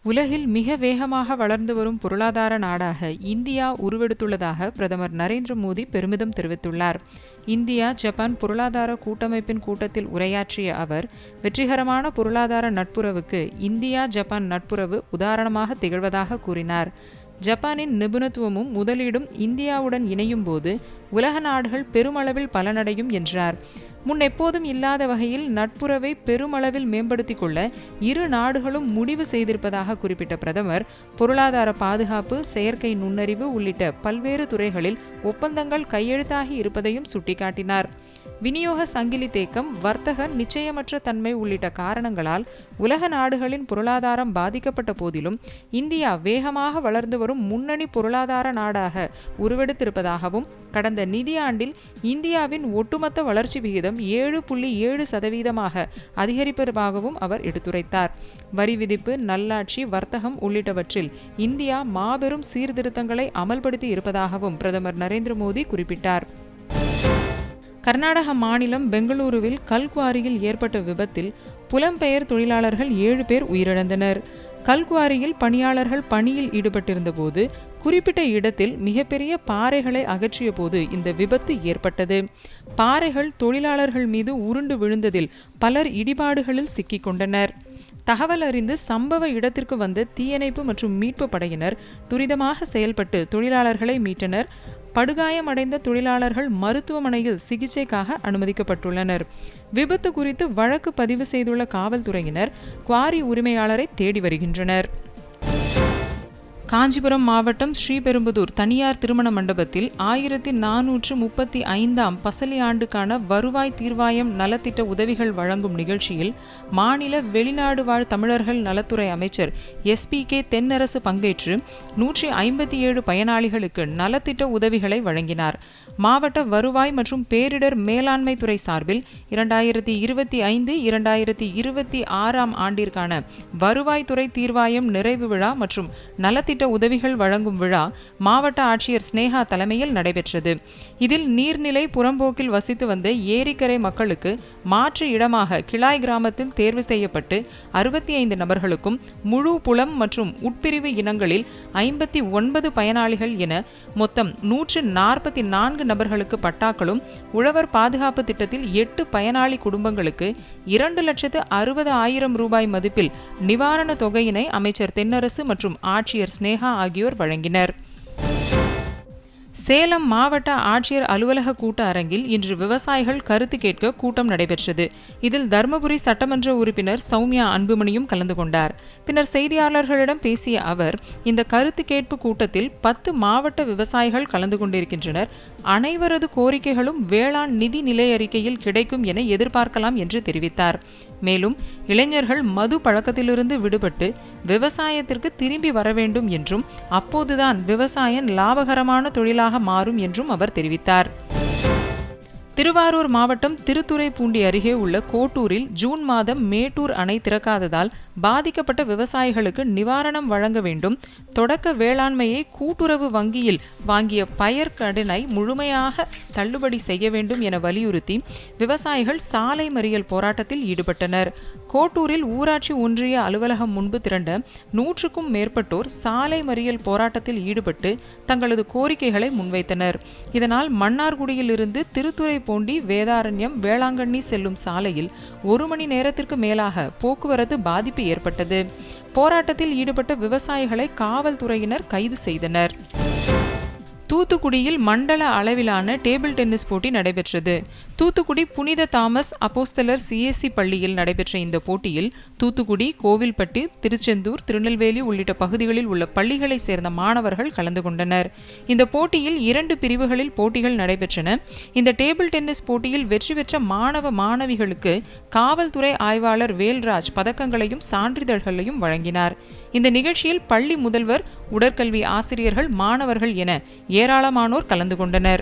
உலகில் மிக வேகமாக வளர்ந்து வரும் பொருளாதார நாடாக இந்தியா உருவெடுத்துள்ளதாக பிரதமர் நரேந்திர மோடி பெருமிதம் தெரிவித்துள்ளார். இந்தியா ஜப்பான் பொருளாதார கூட்டமைப்பின் கூட்டத்தில் உரையாற்றிய அவர், வெற்றிகரமான பொருளாதார நட்புறவுக்கு இந்தியா ஜப்பான் நட்புறவு உதாரணமாக திகழ்வதாக கூறினார். ஜப்பானின் நிபுணத்துவமும் முதலீடும் இந்தியாவுடன் இணையும் போது உலக நாடுகள் பெருமளவில் பலனடையும் என்றார். முன்னெப்போதும் இல்லாத வகையில் நட்புறவை பெருமளவில் மேம்படுத்திக் கொள்ள இரு நாடுகளும் முடிவு செய்திருப்பதாக குறிப்பிட்ட பிரதமர், பொருளாதார பாதுகாப்பு, செயற்கை நுண்ணறிவு உள்ளிட்ட பல்வேறு துறைகளில் ஒப்பந்தங்கள் கையெழுத்தாகி இருப்பதையும் சுட்டிக்காட்டினார். விநியோக சங்கிலி தேக்கம், வர்த்தக நிச்சயமற்ற தன்மை உள்ளிட்ட காரணங்களால் உலக நாடுகளின் பொருளாதாரம் பாதிக்கப்பட்ட போதிலும் இந்தியா வேகமாக வளர்ந்து வரும் முன்னணி பொருளாதார நாடாக உருவெடுத்திருப்பதாகவும், கடந்த நிதியாண்டில் இந்தியாவின் ஒட்டுமொத்த வளர்ச்சி விகிதம் 7.7% அதிகரிப்பதாகவும் அவர் எடுத்துரைத்தார். வரி விதிப்பு, நல்லாட்சி, வர்த்தகம் உள்ளிட்டவற்றில் இந்தியா மாபெரும் சீர்திருத்தங்களை அமல்படுத்தி இருப்பதாகவும் பிரதமர் நரேந்திர மோடி குறிப்பிட்டார். கர்நாடக மாநிலம் பெங்களூருவில் கல்குவாரியில் ஏற்பட்ட விபத்தில் புலம்பெயர் தொழிலாளர்கள் 7 பேர் உயிரிழந்தனர். கல்குவாரியில் பணியாளர்கள் பணியில் ஈடுபட்டிருந்த போது குறிப்பிட்ட இடத்தில் மிகப்பெரிய பாறைகளை அகற்றிய போது இந்த விபத்து ஏற்பட்டது. பாறைகள் தொழிலாளர்கள் மீது உருண்டு விழுந்ததில் பலர் இடிபாடுகளில் சிக்கிக் கொண்டனர். தகவல் அறிந்து சம்பவ இடத்திற்கு வந்த தீயணைப்பு மற்றும் மீட்பு படையினர் துரிதமாக செயல்பட்டு தொழிலாளர்களை மீட்டனர். படுகாயமடைந்த தொழிலாளர்கள் மருத்துவமனையில் சிகிச்சைக்காக அனுமதிக்கப்பட்டுள்ளனர். விபத்து குறித்து வழக்கு பதிவு செய்துள்ள காவல்துறையினர் குவாரி உரிமையாளரை தேடி வருகின்றனர். காஞ்சிபுரம் மாவட்டம் ஸ்ரீபெரும்புதூர் தனியார் திருமண மண்டபத்தில் 1435ஆம் பசலி ஆண்டுக்கான வருவாய் தீர்வாயம் நலத்திட்ட உதவிகள் வழங்கும் நிகழ்ச்சியில் மாநில வெளிநாடு வாழ் தமிழர்கள் நலத்துறை அமைச்சர் SPK தென்னரசு பங்கேற்று 157 பயனாளிகளுக்கு நலத்திட்ட உதவிகளை வழங்கினார். மாவட்ட வருவாய் மற்றும் பேரிடர் மேலாண்மை துறை சார்பில் 2025-2026ஆம் ஆண்டிற்கான வருவாய்த்துறை தீர்வாயம் நிறைவு விழா மற்றும் நலத்திட்ட உதவிகள் வழங்கும் விழா மாவட்ட ஆட்சியர் ஸ்னேகா தலைமையில் நடைபெற்றது. இதில் நீர்நிலை புறம்போக்கில் வசித்து வந்த ஏரிக்கரை மக்களுக்கு மாற்று இடமாக கிளாய் கிராமத்தில் தேர்வு செய்யப்பட்டு 65 நபர்களுக்கும், முழு புலம் மற்றும் உட்பிரிவு இனங்களில் 59 பயனாளிகள் என மொத்தம் 144 நபர்களுக்கு பட்டாக்களும், உழவர் பாதுகாப்பு திட்டத்தில் 8 பயனாளி குடும்பங்களுக்கு 2,60,000 ரூபாய் மதிப்பில் நிவாரண தொகையினை அமைச்சர் தென்னரசு மற்றும் ஆட்சியர் ஸ்னேகா ஆகியோர் வழங்கினர். சேலம் மாவட்ட ஆட்சியர் அலுவலக கூட்ட அரங்கில் இன்று விவசாயிகள் கருத்து கேட்க கூட்டம் நடைபெற்றது. இதில் தர்மபுரி சட்டமன்ற உறுப்பினர் சௌமியா அன்புமணியும் கலந்து கொண்டார். பின்னர் செய்தியாளர்களிடம் பேசிய அவர், இந்த கருத்து கேட்பு கூட்டத்தில் 10 மாவட்ட விவசாயிகள் கலந்து கொண்டிருக்கின்றனர். அனைவரது கோரிக்கைகளும் வேளாண் நிதி நிலை அறிக்கையில் கிடைக்கும் என எதிர்பார்க்கலாம் என்று தெரிவித்தார். மேலும் இளைஞர்கள் மது பழக்கத்திலிருந்து விடுபட்டு விவசாயத்திற்கு திரும்பி வர வேண்டும் என்றும், அப்போதுதான் விவசாயம் லாபகரமான தொழிலாக மாறும் என்றும் அவர் தெரிவித்தார். திருவாரூர் மாவட்டம் திருத்துறைப்பூண்டி அருகே உள்ள கோட்டூரில் ஜூன் மாதம் மேட்டூர் அணை திறக்காததால் பாதிக்கப்பட்ட விவசாயிகளுக்கு நிவாரணம் வழங்க வேண்டும், தொடக்க வேளாண்மையை கூட்டுறவு வங்கியில் வாங்கிய பயிர் கடனை முழுமையாக தள்ளுபடி செய்ய வேண்டும் என வலியுறுத்தி விவசாயிகள் சாலை மறியல் போராட்டத்தில் ஈடுபட்டனர். கோட்டூரில் ஊராட்சி ஒன்றிய அலுவலகம் முன்பு திரண்ட 100க்கும் மேற்பட்டோர் சாலை மறியல் போராட்டத்தில் ஈடுபட்டு தங்களது கோரிக்கைகளை முன்வைத்தனர். இதனால் மன்னார்குடியில் இருந்து திருத்துறை பூண்டி வேதாரண்யம் வேளாங்கண்ணி செல்லும் சாலையில் 1 மணி நேரத்திற்கு மேலாக போக்குவரத்து பாதிப்பு ஏற்பட்டது. போராட்டத்தில் ஈடுபட்ட விவசாயிகளை காவல்துறையினர் கைது செய்தனர். தூத்துக்குடியில் மண்டல அளவிலான டேபிள் டென்னிஸ் போட்டி நடைபெற்றது. தூத்துக்குடி புனித தாமஸ் அப்போஸ்தலர் CSC பள்ளியில் நடைபெற்ற இந்த போட்டியில் தூத்துக்குடி, கோவில்பட்டி, திருச்செந்தூர், திருநெல்வேலி உள்ளிட்ட பகுதிகளில் உள்ள பள்ளிகளை சேர்ந்த மாணவர்கள் கலந்து கொண்டனர். இந்த போட்டியில் 2 பிரிவுகளில் போட்டிகள் நடைபெற்றன. இந்த டேபிள் டென்னிஸ் போட்டியில் வெற்றி பெற்ற மாணவ மாணவிகளுக்கு காவல்துறை ஆய்வாளர் வேல்ராஜ் பதக்கங்களையும் சான்றிதழ்களையும் வழங்கினார். இந்த நிகழ்ச்சியில் பள்ளி முதல்வர், உடற்கல்வி ஆசிரியர்கள், மாணவர்கள் என ஏராளமானோர் கலந்து கொண்டனர்.